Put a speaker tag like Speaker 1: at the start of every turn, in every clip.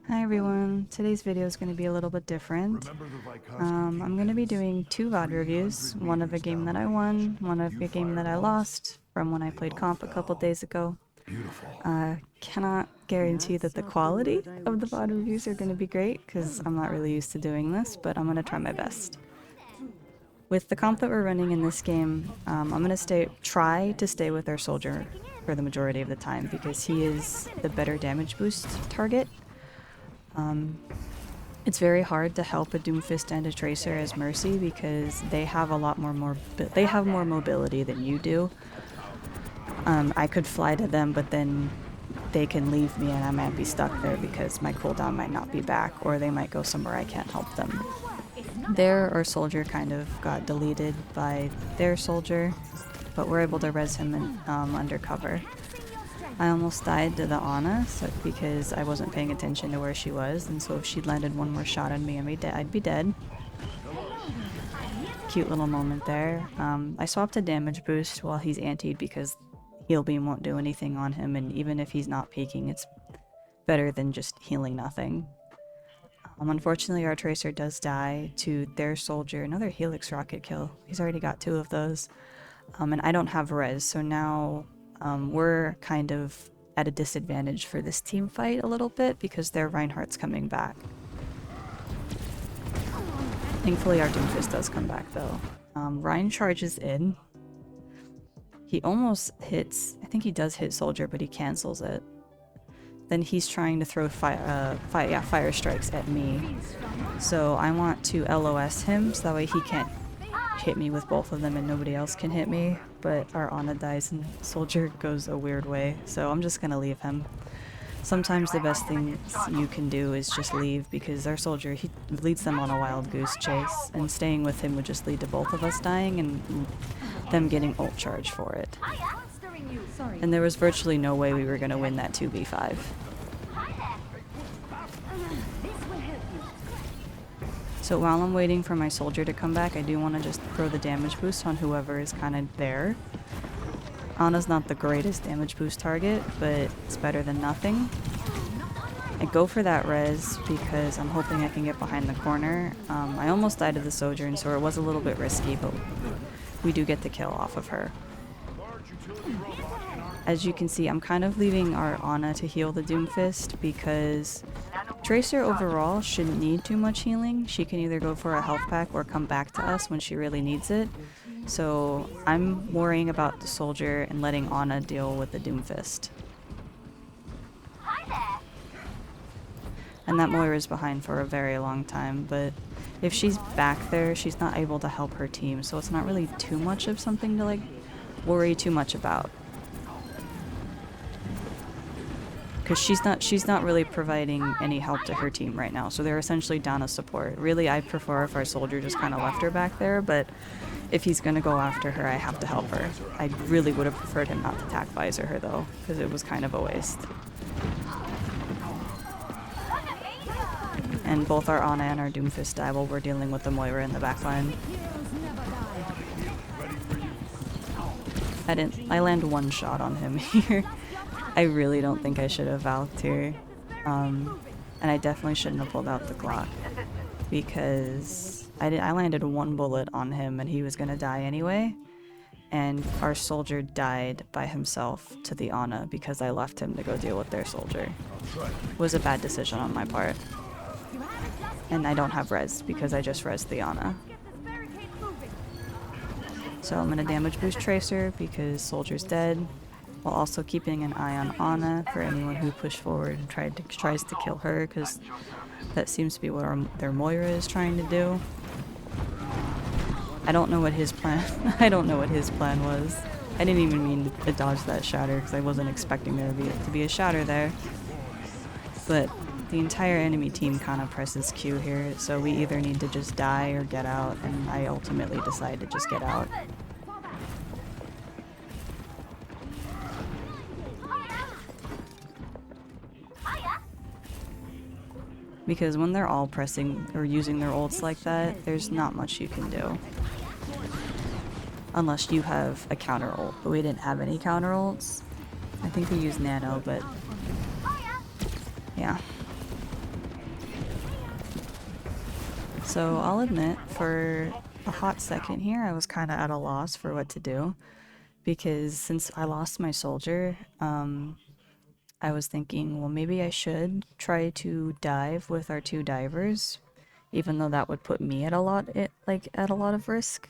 Speaker 1: Hi everyone, today's video is going to be a little bit different. I'm going to be doing two VOD reviews, one of a game that I won, one of a game that I lost from when I played comp a couple days ago. Cannot guarantee that the quality of the VOD reviews are going to be great because I'm not really used to doing this, but I'm going to try my best. With the comp that we're running in this game, I'm going to try to stay with our soldier for the majority of the time because he is the better damage boost target. It's very hard to help a Doomfist and a Tracer as Mercy because they have a lot more mobility than you do. I could fly to them, but then they can leave me and I might be stuck there because my cooldown might not be back, or they might go somewhere I can't help them. Our soldier kind of got deleted by their soldier, but we're able to res him under cover. I almost died to the ᵐᵉᵒ because I wasn't paying attention to where she was, and so if she'd landed one more shot on me, I'd be dead. Cute little moment there. I swapped a damage boost while he's antied because heal beam won't do anything on him, and even if he's not peeking, it's better than just healing nothing. Unfortunately, our Tracer does die to their soldier. Another Helix rocket kill. He's already got 2 of those. And I don't have res, so now we're kind of at a disadvantage for this team fight a little bit because their Reinhardt's coming back. Thankfully our Doomfist does come back though. Rein charges in. He almost hits, I think he does hit soldier, but he cancels it. Then he's trying to throw fire strikes at me. So I want to LOS him so that way he can't hit me with both of them and nobody else can hit me, but our ᵐᵉᵒ dies and soldier goes a weird way, so I'm just gonna leave him. Sometimes the best thing you can do is just leave because our soldier, he leads them on a wild goose chase, and staying with him would just lead to both of us dying and them getting ult charge for it. And there was virtually no way we were gonna win that 2v5. So while I'm waiting for my soldier to come back, I do want to just throw the damage boost on whoever is kind of there. Ana's not the greatest damage boost target, but it's better than nothing. I go for that res because I'm hoping I can get behind the corner. I almost died to the soldier, and so it was a little bit risky, but we do get the kill off of her. As you can see, I'm kind of leaving our Ana to heal the Doomfist because Tracer overall shouldn't need too much healing. She can either go for a health pack or come back to us when she really needs it. So I'm worrying about the soldier and letting Ana deal with the Doomfist. And that Moira is behind for a very long time, but if she's back there, she's not able to help her team, so it's not really too much of something to worry too much about. Because she's not really providing any help to her team right now, so they're essentially down as support. Really, I prefer if our soldier just kind of left her back there, but if he's gonna go after her, I have to help her. I really would have preferred him not to attack visor her though, because it was kind of a waste. And both our Ana and our Doomfist die while we're dealing with the Moira in the backline. I land one shot on him here. I really don't think I should have valked here. And I definitely shouldn't have pulled out the Glock because I landed one bullet on him and he was gonna die anyway. And our soldier died by himself to the Ana because I left him to go deal with their soldier. It was a bad decision on my part. And I don't have res because I just resed the Ana. So I'm gonna damage boost Tracer because soldier's dead, while also keeping an eye on Ana for anyone who pushed forward and tries to kill her, because that seems to be what their Moira is trying to do. I don't know what his plan I don't know what his plan was. I didn't even mean to dodge that shatter because I wasn't expecting there to be a shatter there. But the entire enemy team kind of presses Q here, so we either need to just die or get out, and I ultimately decide to just get out. Because when they're all pressing or using their ults like that, there's not much you can do. Unless you have a counter ult, but we didn't have any counter ults. I think we used nano, but yeah. So I'll admit, for a hot second here, I was kind of at a loss for what to do, because since I lost my soldier, I was thinking, well, maybe I should try to dive with our 2 divers, even though that would put me at a lot of risk,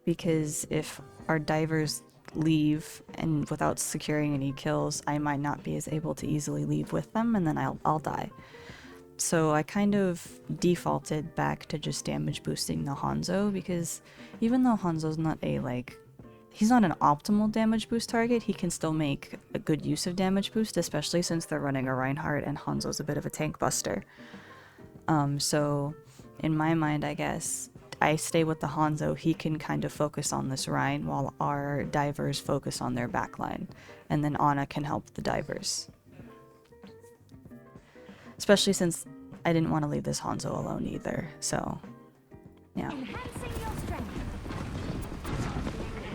Speaker 1: because if our divers leave and without securing any kills, I might not be as able to easily leave with them, and then I'll die. So I kind of defaulted back to just damage boosting the Hanzo, because even though Hanzo's not he's not an optimal damage boost target, he can still make a good use of damage boost, especially since they're running a Reinhardt and Hanzo's a bit of a tank buster. So in my mind, I guess, I stay with the Hanzo, he can kind of focus on this Rein while our divers focus on their backline, and then Ana can help the divers. Especially since I didn't want to leave this Hanzo alone either, so yeah.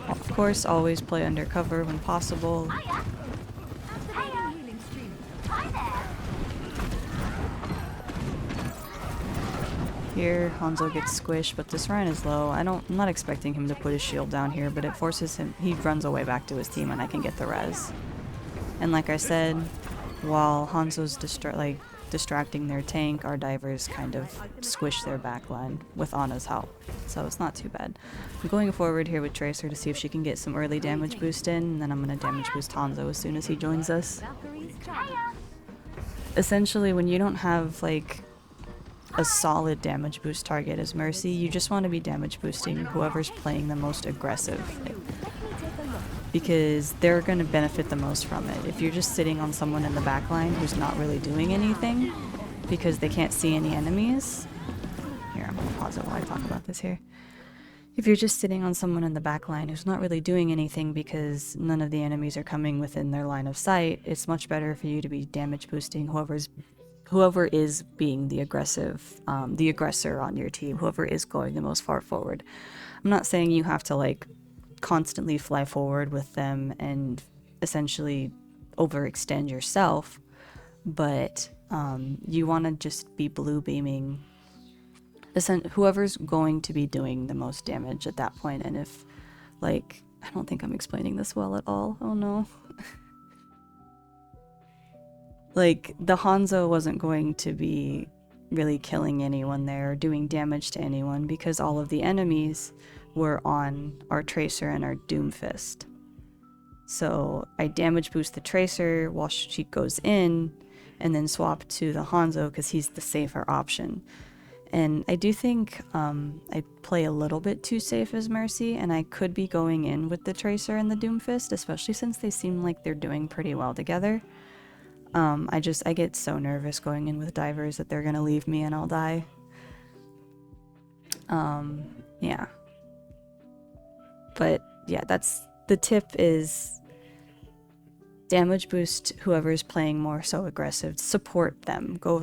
Speaker 1: Of course, always play undercover when possible. Here, Hanzo gets squished, but this Rein is low. I'm not expecting him to put his shield down here, but it forces him, he runs away back to his team and I can get the res. And like I said, while Hanzo's distracting their tank, our divers kind of squish their backline with Ana's help. So it's not too bad. I'm going forward here with Tracer to see if she can get some early damage boost in, and then I'm going to damage boost Hanzo as soon as he joins us. Essentially, when you don't have a solid damage boost target as Mercy, you just want to be damage boosting whoever's playing the most aggressive, because they're going to benefit the most from it. If you're just sitting on someone in the backline who's not really doing anything because they can't see any enemies, here, I'm going to pause it while I talk about this here. If you're just sitting on someone in the backline who's not really doing anything because none of the enemies are coming within their line of sight, it's much better for you to be damage boosting whoever is being the aggressor on your team, whoever is going the most far forward. I'm not saying you have to constantly fly forward with them and essentially overextend yourself, but you want to just be blue beaming whoever's going to be doing the most damage at that point. And if I don't think I'm explaining this well at all. Oh no. The Hanzo wasn't going to be really killing anyone there or doing damage to anyone because all of the enemies were on our Tracer and our Doomfist. So I damage boost the Tracer while she goes in, and then swap to the Hanzo because he's the safer option. And I do think I play a little bit too safe as Mercy, and I could be going in with the Tracer and the Doomfist, especially since they seem like they're doing pretty well together. I get so nervous going in with divers that they're gonna leave me and I'll die. Yeah. But yeah, that's the tip, is damage boost whoever's playing more so aggressive. Support them. Go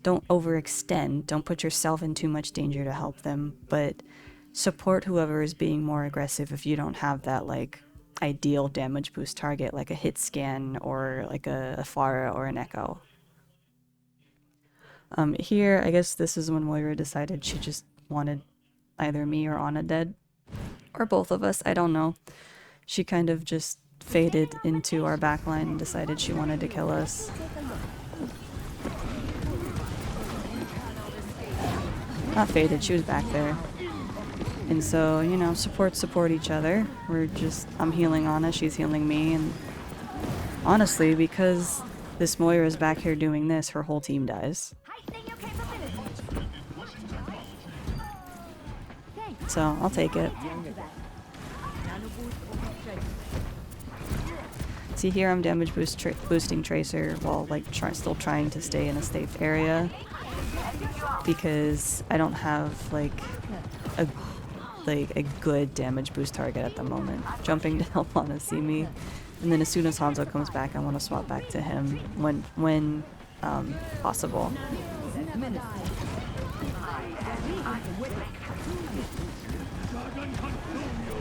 Speaker 1: don't overextend. Don't put yourself in too much danger to help them, but support whoever is being more aggressive if you don't have that ideal damage boost target, like a hit scan or a Pharah or an Echo. Here, I guess this is when Moira decided she just wanted either me or Ana dead. Or both of us, I don't know. She kind of just faded into our backline and decided she wanted to kill us. Not faded, she was back there. And so, you know, support each other. I'm healing Ana, she's healing me, and honestly, because this Moira is back here doing this, her whole team dies. So, I'll take it. See, here I'm damage boosting Tracer while still trying to stay in a safe area, because I don't have a good damage boost target at the moment. Jumping to help Ana see me, and then as soon as Hanzo comes back, I want to swap back to him when possible.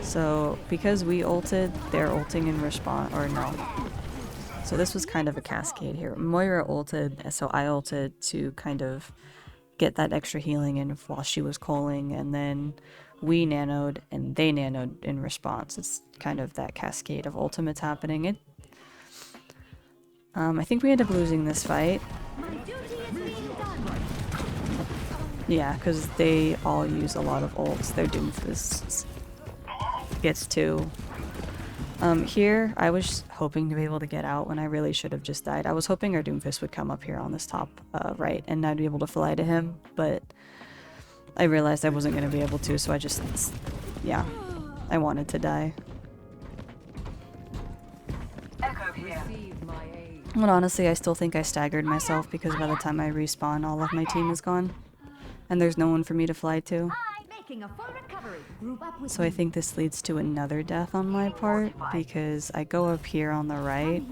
Speaker 1: So because we ulted, they're ulting in response, or no. So this was kind of a cascade here. Moira ulted, so I ulted to kind of get that extra healing in while she was calling, and then we nanoed and they nanoed in response. It's kind of that cascade of ultimates happening. I think we end up losing this fight. Yeah, because they all use a lot of ults. Their Doomfists gets 2. Here, I was hoping to be able to get out when I really should have just died. I was hoping our Doomfist would come up here on this top right, and I'd be able to fly to him, but I realized I wasn't going to be able to, so I just, yeah, I wanted to die. But honestly, I still think I staggered myself because by the time I respawn, all of my team is gone. And there's no one for me to fly to. So I think this leads to another death on my part, because I go up here on the right,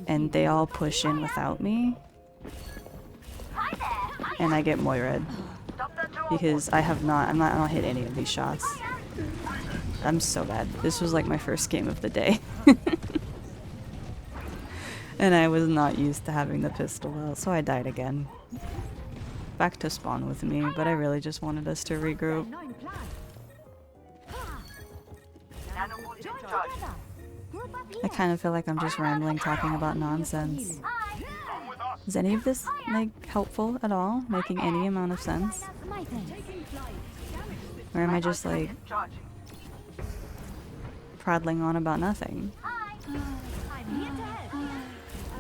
Speaker 1: and they all push in without me. And I get Moired. Because I don't hit any of these shots. I'm so bad. This was like my first game of the day. And I was not used to having the pistol out, so I died again. Back to spawn with me, but I really just wanted us to regroup. I kind of feel like I'm just rambling, talking about nonsense. Is any of this, like, helpful at all? Making any amount of sense? Or am I just, like, prattling on about nothing?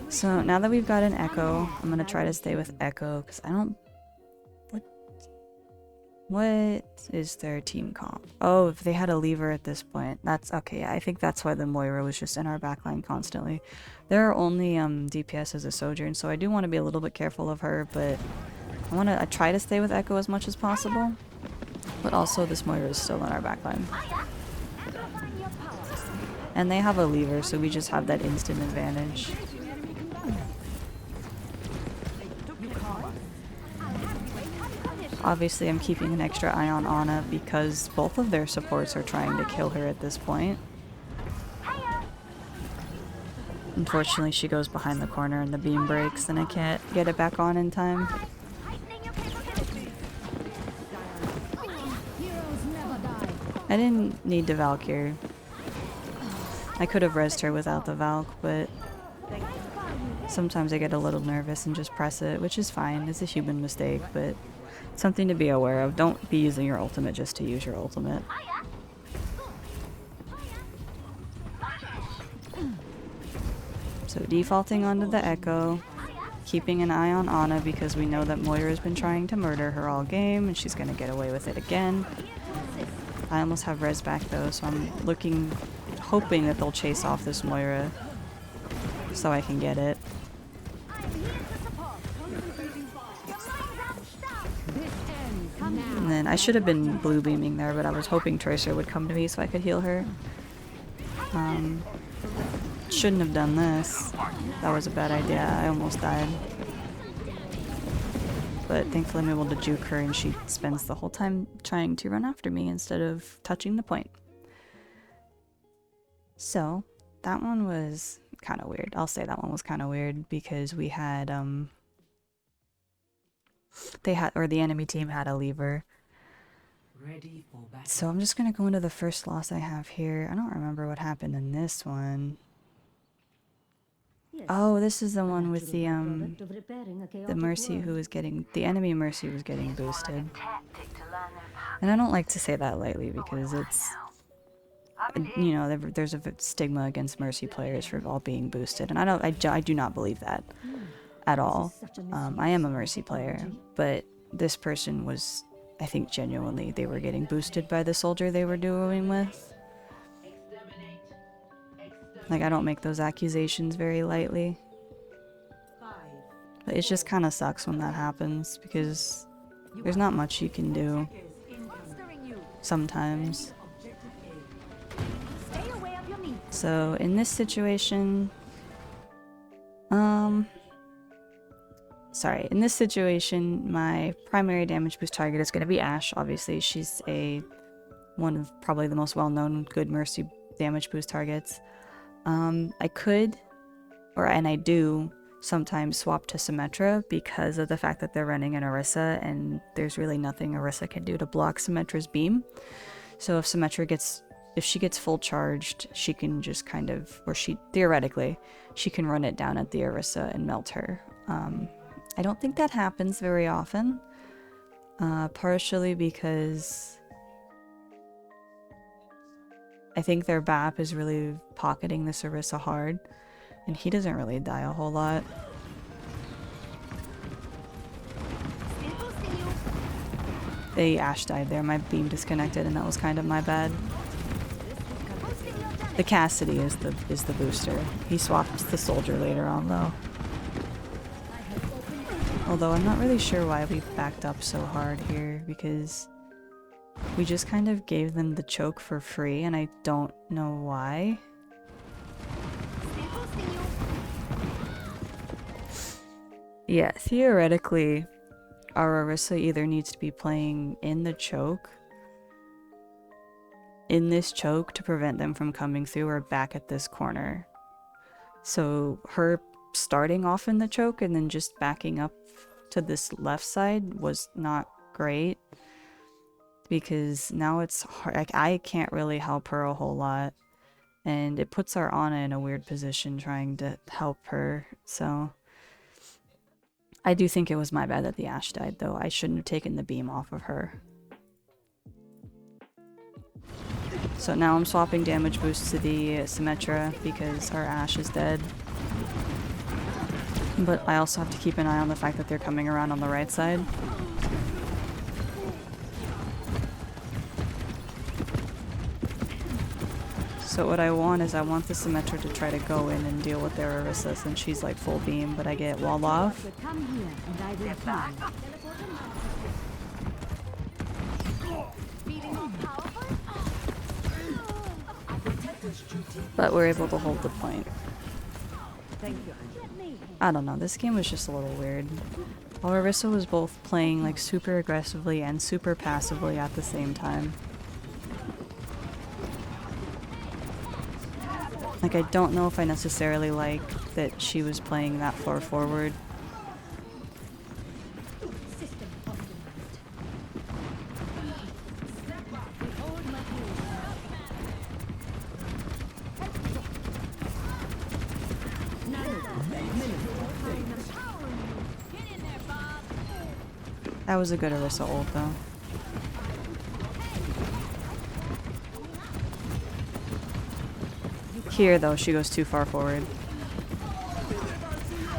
Speaker 1: So now that we've got an Echo, I'm gonna try to stay with Echo, because I don't... What is their team comp? Oh, if they had a lever at this point. That's okay. Yeah, I think that's why the Moira was just in our backline constantly. There are only DPS as a Sojourn, so I do want to be a little bit careful of her, but I try to stay with Echo as much as possible. But also this Moira is still in our backline. And they have a lever, so we just have that instant advantage. Obviously, I'm keeping an extra eye on Ana because both of their supports are trying to kill her at this point. Unfortunately, she goes behind the corner and the beam breaks and I can't get it back on in time. I didn't need to Valk here. I could have rezzed her without the Valk, but sometimes I get a little nervous and just press it, which is fine. It's a human mistake, but something to be aware of. Don't be using your ultimate just to use your ultimate. So defaulting onto the Echo, keeping an eye on Ana because we know that Moira's been trying to murder her all game and she's gonna get away with it again. I almost have res back though, so I'm hoping that they'll chase off this Moira so I can get it. And then I should have been blue beaming there, but I was hoping Tracer would come to me so I could heal her. Shouldn't have done this. That was a bad idea. I almost died. But thankfully I'm able to juke her and she spends the whole time trying to run after me instead of touching the point. So that one was kind of weird. I'll say that one was kind of weird because we had the enemy team had a lever. So I'm just gonna go into the first loss I have here. I don't remember what happened in this one. Oh, this is the one with the Mercy who was getting, the enemy Mercy was getting boosted. And I don't like to say that lightly because it's, you know, there's a stigma against Mercy players for all being boosted, and I do not believe that at all. I am a Mercy player, but this person was, I think genuinely, they were getting boosted by the soldier they were duoing with. Like, I don't make those accusations very lightly. But it just kind of sucks when that happens, because there's not much you can do. Sometimes. So, in this situation... in this situation, my primary damage boost target is going to be Ashe. Obviously, she's one of probably the most well-known good Mercy damage boost targets. I could, and I do, sometimes swap to Symmetra because of the fact that they're running an Orisa and there's really nothing Orisa can do to block Symmetra's beam. So if Symmetra gets, if she gets full charged, she can just kind of, or she, theoretically, she can run it down at the Orisa and melt her. I don't think that happens very often, partially because I think their BAP is really pocketing this Orisa hard, and he doesn't really die a whole lot. The Ashe died there, my beam disconnected, and that was kind of my bad. The Cassidy is the booster. He swaps the soldier later on though. Although I'm not really sure why we backed up so hard here, because we just kind of gave them the choke for free, and I don't know why. Yeah, theoretically, our Orisa either needs to be playing in the choke, in this choke to prevent them from coming through, or back at this corner. So her starting off in the choke and then just backing up to this left side was not great, because now it's hard, like, I can't really help her a whole lot, and it puts our Ana in a weird position trying to help her. So I do think it was my bad that the Ashe died though. I shouldn't have taken the beam off of her. So now I'm swapping damage boost to the Symmetra because our Ashe is dead. But I also have to keep an eye on the fact that they're coming around on the right side. So what I want is I want the Symmetra to try to go in and deal with their Orisa since she's like full beam, but I get wall off. But we're able to hold the point. I don't know, this game was just a little weird. Our Orisa was both playing like super aggressively and super passively at the same time. Like, I don't know if I necessarily like that she was playing that far forward. That was a good Orisa ult though. Here though, she goes too far forward.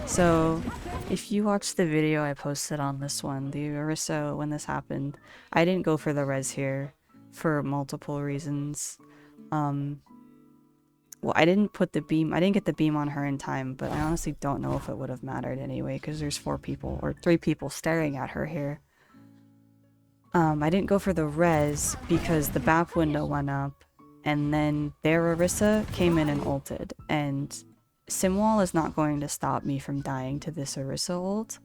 Speaker 1: So if you watch the video I posted on this one, the Orisa, when this happened, I didn't go for the res here for multiple reasons. Well, I didn't put the beam, I didn't get the beam on her in time, but I honestly don't know if it would have mattered anyway, because there's 4 people, or 3 people staring at her here. I didn't go for the res because the BAP window went up, and then their Orisa came in and ulted, and Simwall is not going to stop me from dying to this Orisa ult.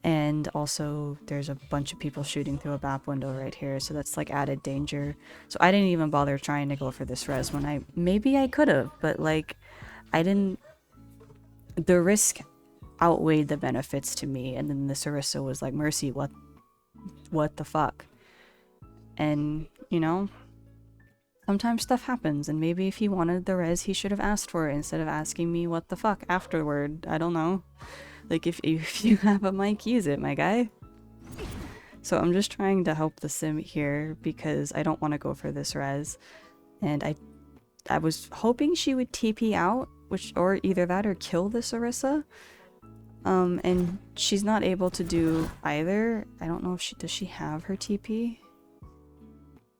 Speaker 1: And also there's a bunch of people shooting through a BAP window right here, so that's like added danger. So I didn't even bother trying to go for this res when maybe I could have, but like I didn't, the risk outweighed the benefits to me. And then this Orisa was like, Mercy, what the fuck? And you know, sometimes stuff happens, and maybe if he wanted the res he should have asked for it instead of asking me what the fuck afterward. I don't know. Like, if you have a mic, use it, my guy. So I'm just trying to help the sim here because I don't want to go for this res. And I was hoping she would TP out, or either that or kill this Orisa. And she's not able to do either. I don't know if does she have her TP?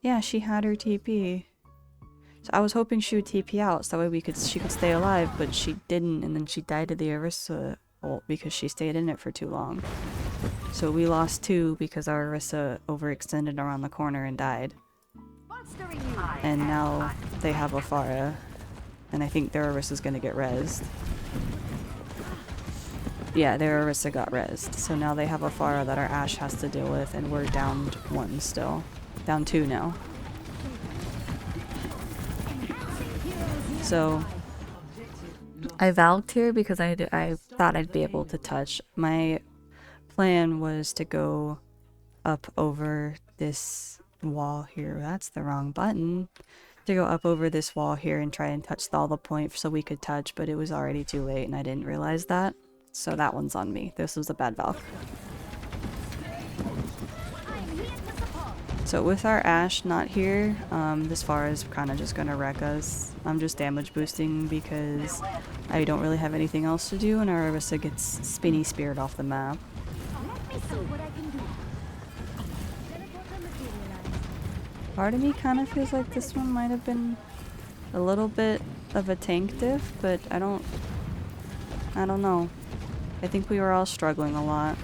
Speaker 1: Yeah, she had her TP. So I was hoping she would TP out so that way she could stay alive, but she didn't, and then she died to the Orisa ult because she stayed in it for too long. So we lost 2 because our Orisa overextended around the corner and died. And now they have a Pharah, and I think their Orisa's gonna get rezzed. Yeah, their Orisa got rezzed. So now they have a Pharah that our Ashe has to deal with, and we're down 1 still. Down 2 now. So I valked here because I thought I'd be able to touch. My plan was to go up over this wall here. That's the wrong button. To go up over this wall here and try and touch all the point so we could touch, but it was already too late and I didn't realize that. So that one's on me. This was a bad valk. So with our Ashe not here, this far is kind of just gonna wreck us. I'm just damage boosting because I don't really have anything else to do and our Orisa gets spinny speared off the map. Part of me kind of feels like this one might have been a little bit of a tank diff, but I don't know. I think we were all struggling a lot.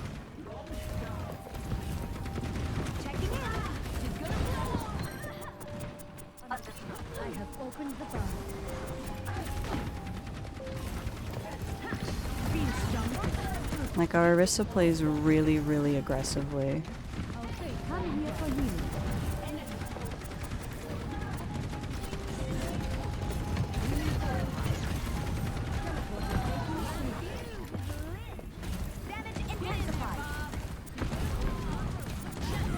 Speaker 1: Like, our Orisa plays really, really aggressively.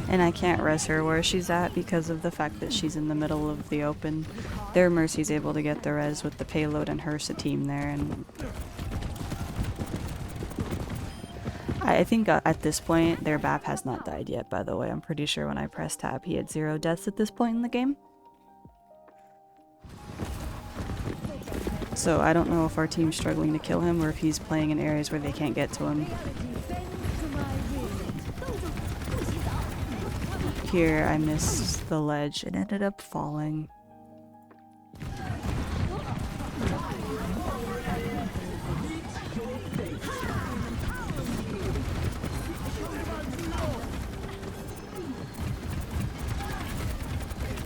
Speaker 1: And I can't res her where she's at because of the fact that she's in the middle of the open. Their Mercy's able to get the res with the payload and Hrsa team there, and I think at this point their BAP has not died yet, by the way. I'm pretty sure when I pressed tab he had 0 deaths at this point in the game. So I don't know if our team's struggling to kill him or if he's playing in areas where they can't get to him. Here I missed the ledge and ended up falling.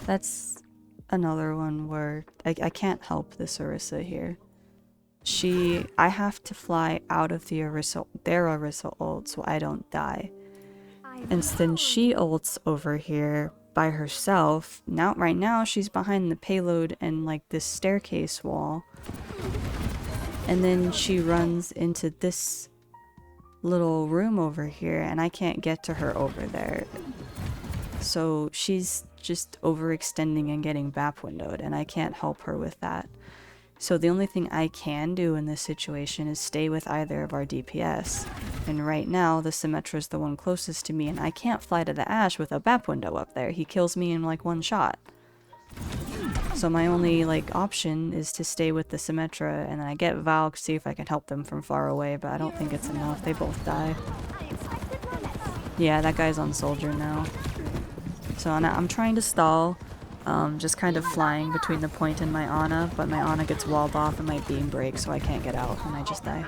Speaker 1: That's another one where I can't help this Orisa here. I have to fly out of their Orisa ult so I don't die. And then she ults over here by herself. Right now she's behind the payload and like this staircase wall. And then she runs into this little room over here and I can't get to her over there. So she's just overextending and getting BAP windowed and I can't help her with that. So the only thing I can do in this situation is stay with either of our DPS. And right now, the Symmetra is the one closest to me, and I can't fly to the Ashe with a BAP window up there. He kills me in like one shot. So my only like option is to stay with the Symmetra, and then I get Valk, see if I can help them from far away, but I don't think it's enough. They both die. Yeah, that guy's on Soldier now. So I'm trying to stall. Just kind of flying between the point and my Ana, but my Ana gets walled off and my beam breaks, so I can't get out, and I just die.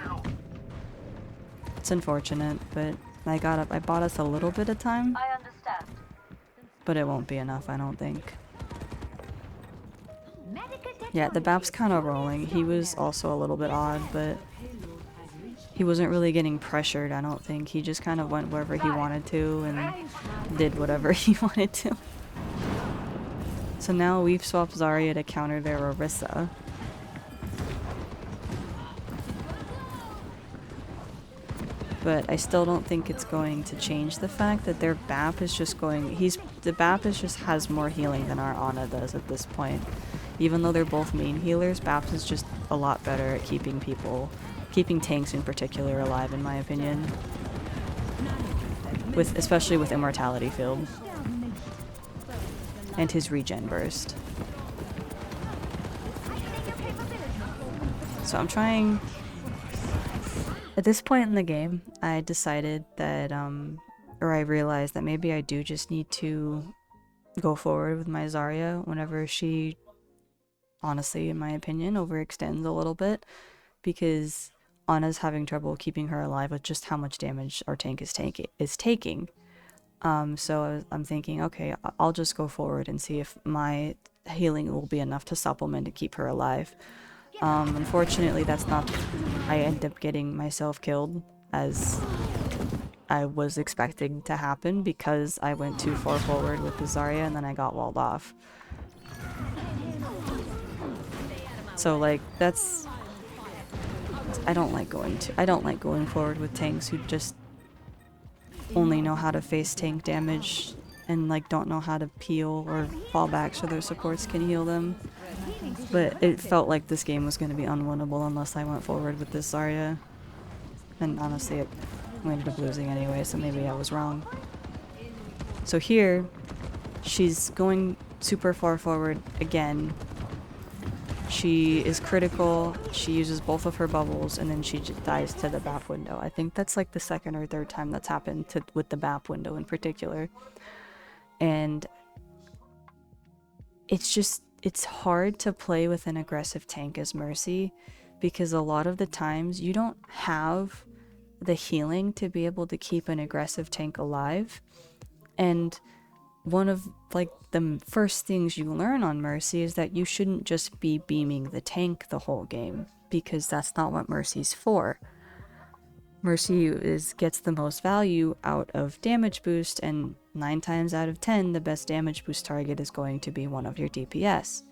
Speaker 1: It's unfortunate, but I bought us a little bit of time. I understand. But it won't be enough, I don't think. Yeah, the BAP's kind of rolling. He was also a little bit odd, but he wasn't really getting pressured, I don't think. He just kind of went wherever he wanted to and did whatever he wanted to. So now we've swapped Zarya to counter their Orisa. But I still don't think it's going to change the fact that their BAP is just going... The BAP just has more healing than our Ana does at this point. Even though they're both main healers, BAP is just a lot better at keeping tanks in particular alive, in my opinion. Especially with Immortality Field. And his regen burst. So I'm trying... At this point in the game, I decided that, or I realized that maybe I do just need to go forward with my Zarya whenever she, honestly, in my opinion, overextends a little bit. Because Ana's having trouble keeping her alive with just how much damage our tank is taking. So I'm thinking, okay, I'll just go forward and see if my healing will be enough to supplement to keep her alive. Unfortunately, that's not... I end up getting myself killed, as I was expecting to happen, because I went too far forward with the Zarya and then I got walled off. So, like, that's... I don't like going forward with tanks who just only know how to face tank damage and like don't know how to peel or fall back so their supports can heal them. But it felt like this game was going to be unwinnable unless I went forward with this Zarya. And honestly, we ended up losing anyway, so maybe I was wrong. So here, she's going super far forward again. She is critical, she uses both of her bubbles, and then she just dies to the BAP window. I think that's like the second or third time that's happened with the BAP window in particular. And it's hard to play with an aggressive tank as Mercy, because a lot of the times you don't have the healing to be able to keep an aggressive tank alive. And one of like the first things you learn on Mercy is that you shouldn't just be beaming the tank the whole game, because that's not what Mercy's for. Mercy gets the most value out of damage boost, and 9 times out of 10 the best damage boost target is going to be one of your DPS.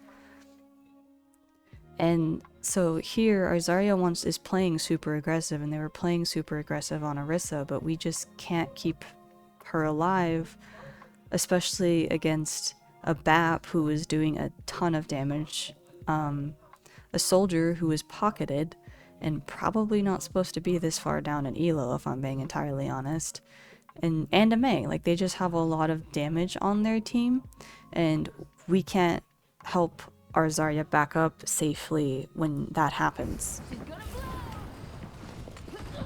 Speaker 1: And so here our Zarya is playing super aggressive, and they were playing super aggressive on Orisa, but we just can't keep her alive, especially against a BAP who is doing a ton of damage, a soldier who is pocketed and probably not supposed to be this far down in elo, if I'm being entirely honest, and a Mei. Like, they just have a lot of damage on their team, and we can't help our Zarya back up safely when that happens.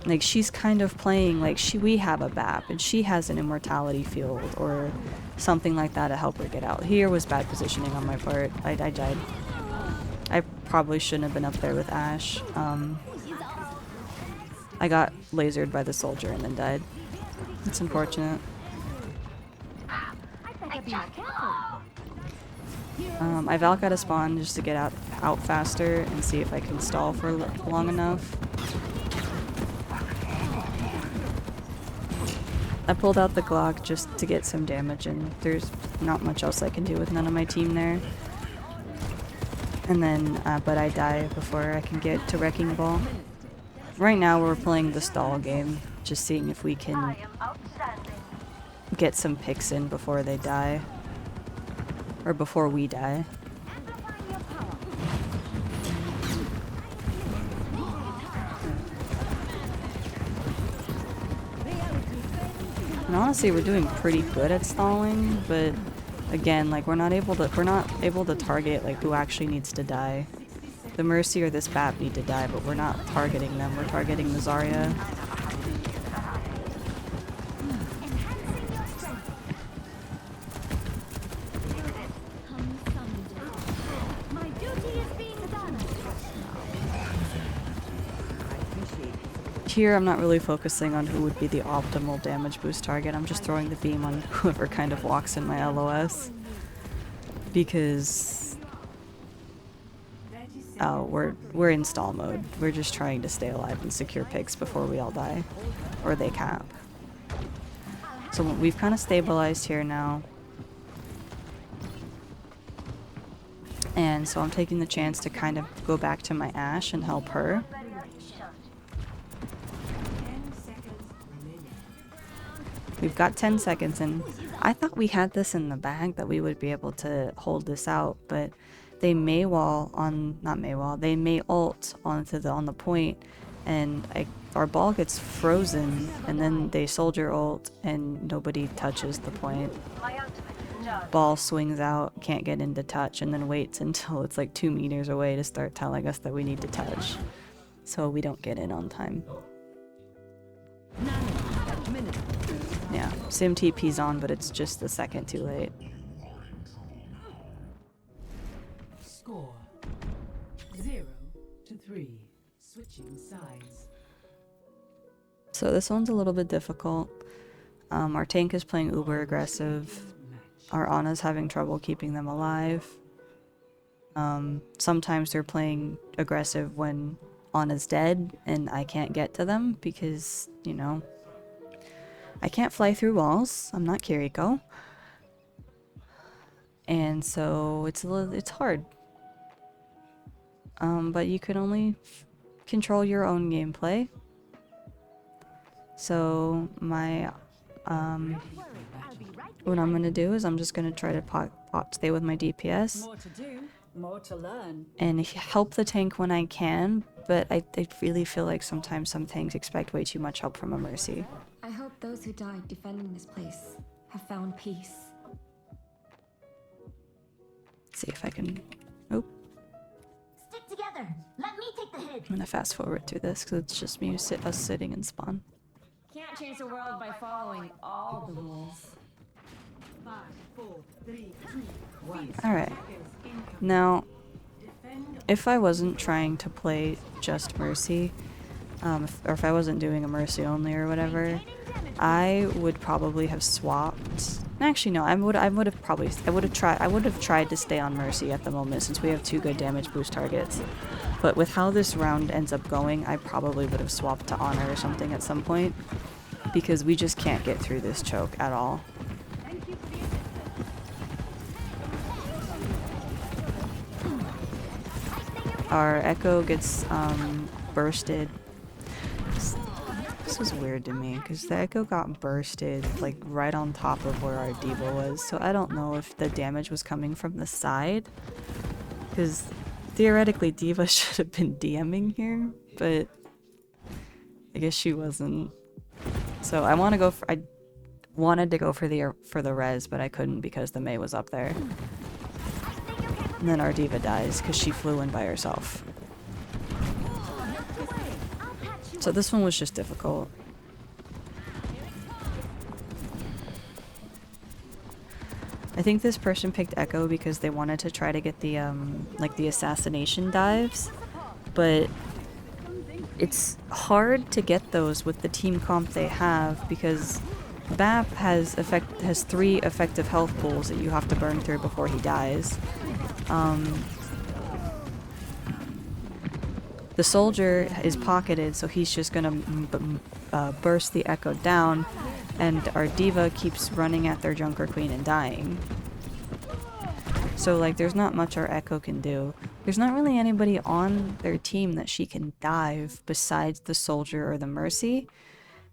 Speaker 1: Like, she's kind of playing like we have a BAP and she has an immortality field or something like that to help her get out. Here was bad positioning on my part. I died. I probably shouldn't have been up there with Ashe. I got lasered by the soldier and then died. It's unfortunate. I Valk out of spawn just to get out faster and see if I can stall for long enough. I pulled out the Glock just to get some damage, and there's not much else I can do with none of my team there. And then, but I die before I can get to Wrecking Ball. Right now we're playing the stall game, just seeing if we can get some picks in before they die. Or before we die. And honestly, we're doing pretty good at stalling, but again, like, we're not able to target like who actually needs to die. The Mercy or this BAP need to die, but we're not targeting them. We're targeting the Zarya. Here, I'm not really focusing on who would be the optimal damage boost target. I'm just throwing the beam on whoever kind of walks in my LOS. Because we're in stall mode. We're just trying to stay alive and secure picks before we all die. Or they cap. So we've kind of stabilized here now. And so I'm taking the chance to kind of go back to my Ashe and help her. We've got 10 seconds, and I thought we had this in the bag, that we would be able to hold this out, but they may ult on the point, and our ball gets frozen, and then they soldier ult, and nobody touches the point. Ball swings out, can't get into touch, and then waits until it's like 2 meters away to start telling us that we need to touch. So we don't get in on time. Yeah, Sim TP's on, but it's just a second too late.
Speaker 2: Score 0-3. Switching sides.
Speaker 1: So this one's a little bit difficult. Our tank is playing uber aggressive. Our Ana's having trouble keeping them alive. Sometimes they're playing aggressive when Ana's dead and I can't get to them because, you know, I can't fly through walls. I'm not Kiriko. And so it's hard. But you can only control your own gameplay. So my what I'm gonna do is I'm just gonna try to pot stay with my DPS.
Speaker 2: More to do, more to learn.
Speaker 1: And help the tank when I can, but I really feel like sometimes some tanks expect way too much help from a Mercy.
Speaker 3: I hope those who died defending this place have found peace.
Speaker 1: See if I can... Oh,
Speaker 4: Stick together. Let me take the hit.
Speaker 1: I'm gonna fast forward through this because it's just me us sitting in spawn.
Speaker 5: Can't change the world by following all the rules.
Speaker 2: 5, 4, 3, 2, 1.
Speaker 1: Alright, now if I wasn't trying to play just Mercy, or if I wasn't doing a Mercy only or whatever, I would probably have swapped. Actually, no, I would have tried to stay on Mercy at the moment since we have 2 good damage boost targets. But with how this round ends up going, I probably would have swapped to Honor or something at some point because we just can't get through this choke at all. Our Echo gets bursted. This was weird to me because the Echo got bursted like right on top of where our Diva was, so I don't know if the damage was coming from the side because theoretically Diva should have been DMing here, but I guess she wasn't. So I wanted to go for the res, but I couldn't because the Mei was up there. And then our Diva dies because she flew in by herself. So this one was just difficult. I think this person picked Echo because they wanted to try to get the like the assassination dives, but it's hard to get those with the team comp they have because BAP has 3 effective health pools that you have to burn through before he dies. The soldier is pocketed, so he's just gonna burst the Echo down, and our Diva keeps running at their Junker Queen and dying. So like there's not much our Echo can do. There's not really anybody on their team that she can dive besides the soldier or the Mercy.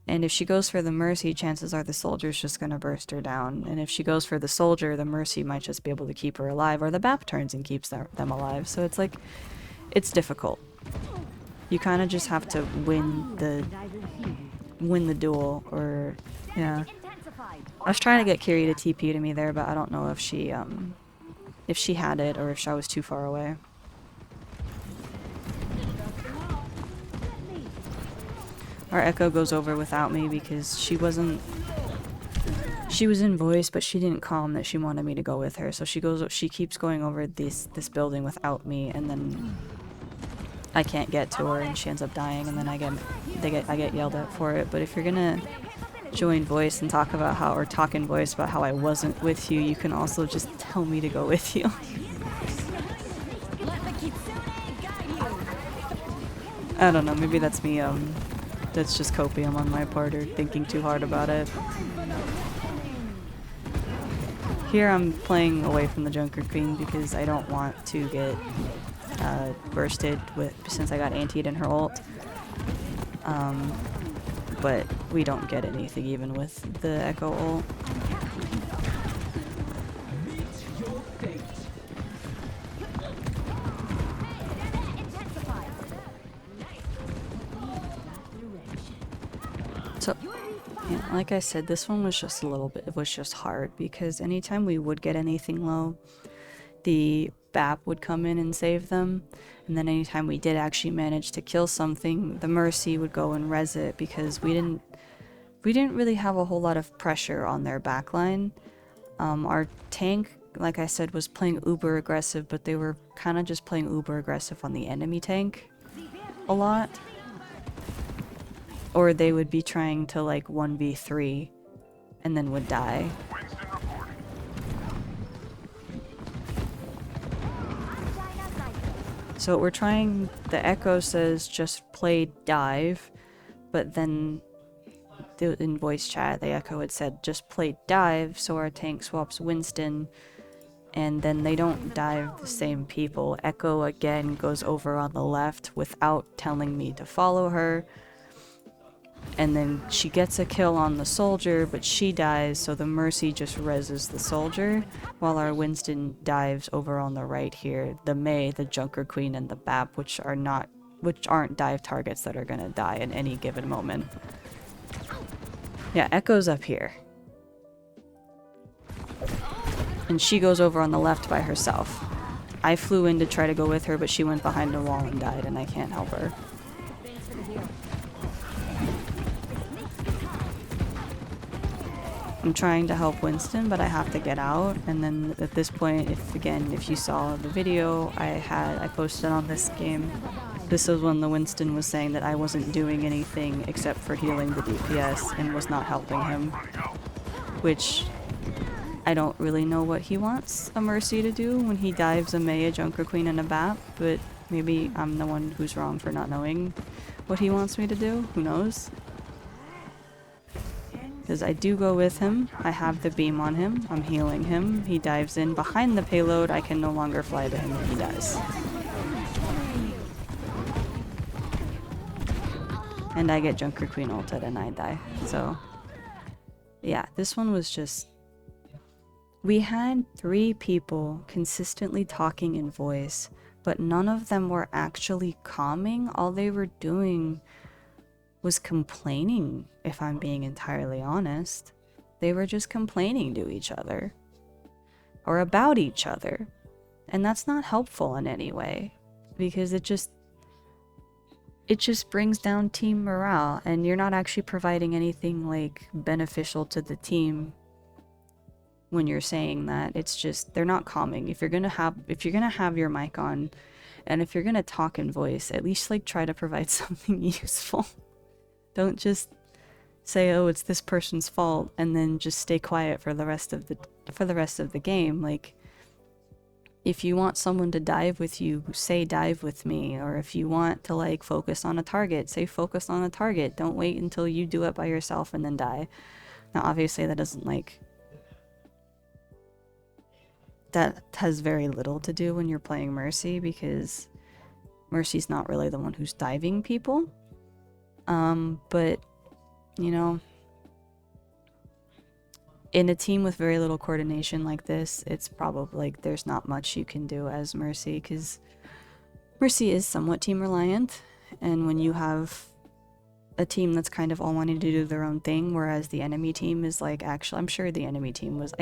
Speaker 1: And if she goes for the Mercy, chances are the soldier's just gonna burst her down. And if she goes for the soldier, the Mercy might just be able to keep her alive, or the BAP turns and keeps them alive. So it's like, it's difficult. You kind of just have to win the duel, or yeah. I was trying to get Kiri to TP to me there, but I don't know if she had it or if I was too far away. Our Echo goes over without me because she was in voice, but she didn't calm that she wanted me to go with her. So she keeps going over this building without me, and then I can't get to her, and she ends up dying, and then I get yelled at for it. But if you're gonna join voice and talk in voice about how I wasn't with you, you can also just tell me to go with you. I don't know, maybe that's me, that's just copium on my part, or thinking too hard about it. Here I'm playing away from the Junker Queen because I don't want to get bursted since I got antied in her ult. But we don't get anything even with the Echo ult. So, yeah, like I said, this one was just it was just hard because anytime we would get anything low, the BAP would come in and save them, and then anytime we did actually manage to kill something, the Mercy would go and res it because we didn't really have a whole lot of pressure on their backline. Our tank, like I said, was playing uber aggressive, but they were kind of just playing uber aggressive on the enemy tank a lot. Or they would be trying to like 1v3 and then would die. So we're trying, the Echo says just play dive, but then in voice chat the Echo had said just play dive, so our tank swaps Winston, and then they don't dive the same people. Echo again goes over on the left without telling me to follow her. And then she gets a kill on the soldier, but she dies, so the Mercy just reses the soldier, while our Winston dives over on the right here. The Mei, the Junker Queen, and the Bap, which aren't dive targets that are gonna die in any given moment. Yeah, Echo's up here. And she goes over on the left by herself. I flew in to try to go with her, but she went behind a wall and died, and I can't help her. I'm trying to help Winston, but I have to get out. And then at this point, if you saw the video I posted on this game, this is when the Winston was saying that I wasn't doing anything except for healing the DPS and was not helping him. Which, I don't really know what he wants a Mercy to do when he dives a Mei, a Junker Queen, and a Bat, but maybe I'm the one who's wrong for not knowing what he wants me to do. Who knows? Because I do go with him, I have the beam on him, I'm healing him, he dives in behind the payload, I can no longer fly to him and he dies. And I get Junker Queen ulted and I die. So, yeah, this one was just... We had 3 people consistently talking in voice, but none of them were actually calming. All they were doing was complaining, if I'm being entirely honest. They were just complaining to each other. Or about each other. And that's not helpful in any way. Because it just brings down team morale, and you're not actually providing anything like beneficial to the team when you're saying that. It's just, they're not calming. If you're gonna have your mic on, and if you're gonna talk in voice, at least like try to provide something useful. Don't just say, oh, it's this person's fault, and then just stay quiet for the rest of the game. Like, if you want someone to dive with you, say dive with me. Or if you want to like focus on a target, say focus on a target. Don't wait until you do it by yourself and then die. Now obviously that doesn't like... That has very little to do when you're playing Mercy, because Mercy's not really the one who's diving people. But, you know, in a team with very little coordination like this, it's probably like there's not much you can do as Mercy, because Mercy is somewhat team reliant, and when you have a team that's kind of all wanting to do their own thing, whereas the enemy team is like, actually, I'm sure the enemy team was,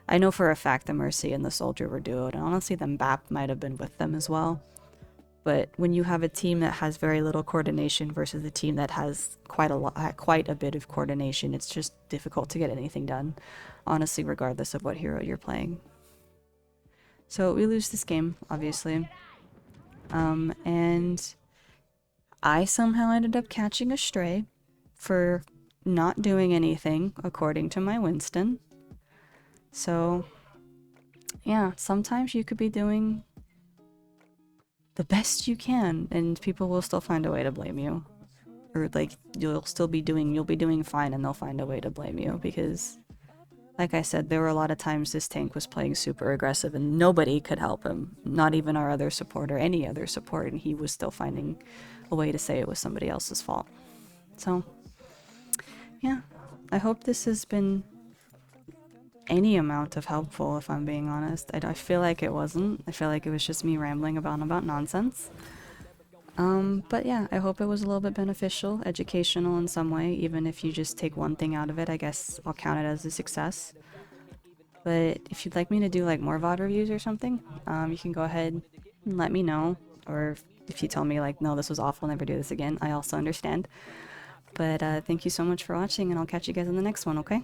Speaker 1: I know for a fact the Mercy and the Soldier were duoed, and honestly the BAP might have been with them as well. But when you have a team that has very little coordination versus a team that has quite a bit of coordination, it's just difficult to get anything done, honestly, regardless of what hero you're playing. So we lose this game, obviously. And I somehow ended up catching a stray for not doing anything, according to my Winston. So, yeah, sometimes you could be doing the best you can, and people will still find a way to blame you. Or, like, you'll be doing fine, and they'll find a way to blame you, because, like I said, there were a lot of times this tank was playing super aggressive, and nobody could help him. Not even our other support, or any other support, and he was still finding a way to say it was somebody else's fault. So, yeah, I hope this has been any amount of helpful, if I'm being honest. I feel like it wasn't. I feel like it was just me rambling about nonsense. But yeah, I hope it was a little bit beneficial, educational in some way. Even if you just take one thing out of it, I guess I'll count it as a success. But if you'd like me to do like more VOD reviews or something, you can go ahead and let me know. Or if you tell me like, no, this was awful, never do this again, I also understand. But thank you so much for watching, and I'll catch you guys in the next one, okay?